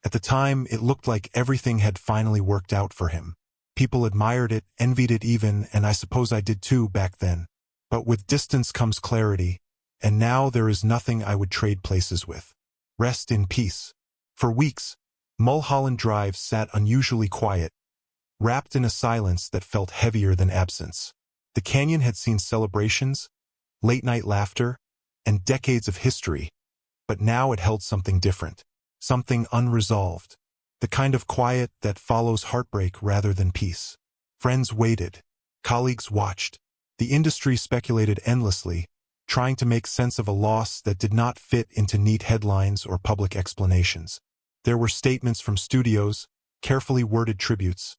At the time, it looked like everything had finally worked out for him. People admired it, envied it even, and I suppose I did too back then. But with distance comes clarity, and now there is nothing I would trade places with. Rest in peace. For weeks, Mulholland Drive sat unusually quiet, wrapped in a silence that felt heavier than absence. The canyon had seen celebrations, late-night laughter, and decades of history, but now it held something different, something unresolved, the kind of quiet that follows heartbreak rather than peace. Friends waited, colleagues watched, the industry speculated endlessly, trying to make sense of a loss that did not fit into neat headlines or public explanations. There were statements from studios, carefully worded tributes,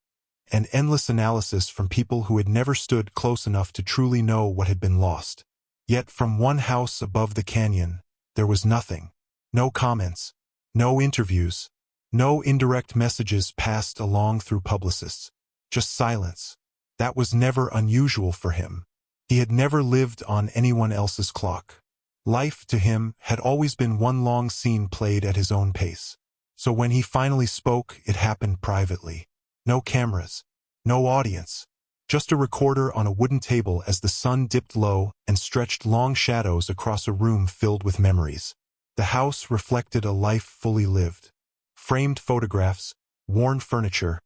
and endless analysis from people who had never stood close enough to truly know what had been lost. Yet from one house above the canyon, there was nothing. No comments, no interviews, no indirect messages passed along through publicists. Just silence. That was never unusual for him. He had never lived on anyone else's clock. Life, to him, had always been one long scene played at his own pace. So when he finally spoke, it happened privately. No cameras, no audience, just a recorder on a wooden table as the sun dipped low and stretched long shadows across a room filled with memories. The house reflected a life fully lived. Framed photographs, worn furniture,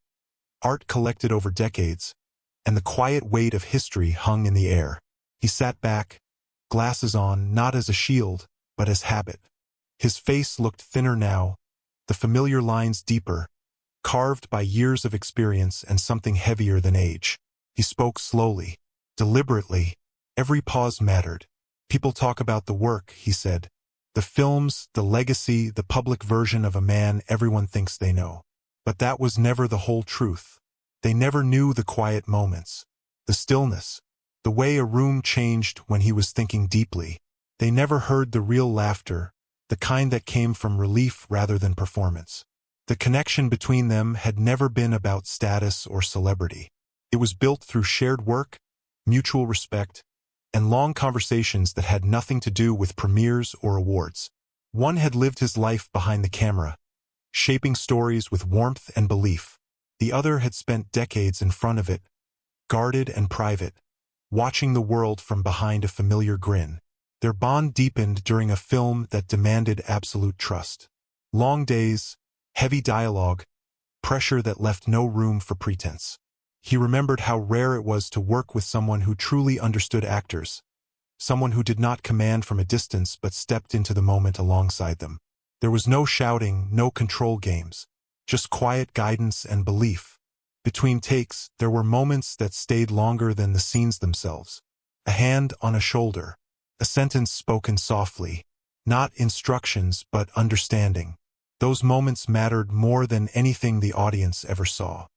art collected over decades, and the quiet weight of history hung in the air. He sat back, glasses on, not as a shield, but as habit. His face looked thinner now, the familiar lines deeper, carved by years of experience and something heavier than age. He spoke slowly, deliberately. Every pause mattered. People talk about the work, he said. The films, the legacy, the public version of a man everyone thinks they know. But that was never the whole truth. They never knew the quiet moments, the stillness, the way a room changed when he was thinking deeply. They never heard the real laughter, the kind that came from relief rather than performance. The connection between them had never been about status or celebrity. It was built through shared work, mutual respect, and long conversations that had nothing to do with premieres or awards. One had lived his life behind the camera, shaping stories with warmth and belief. The other had spent decades in front of it, guarded and private, watching the world from behind a familiar grin. Their bond deepened during a film that demanded absolute trust. Long days, heavy dialogue, pressure that left no room for pretense. He remembered how rare it was to work with someone who truly understood actors, someone who did not command from a distance but stepped into the moment alongside them. There was no shouting, no control games, just quiet guidance and belief. Between takes, there were moments that stayed longer than the scenes themselves. A hand on a shoulder, a sentence spoken softly, not instructions but understanding. Those moments mattered more than anything the audience ever saw.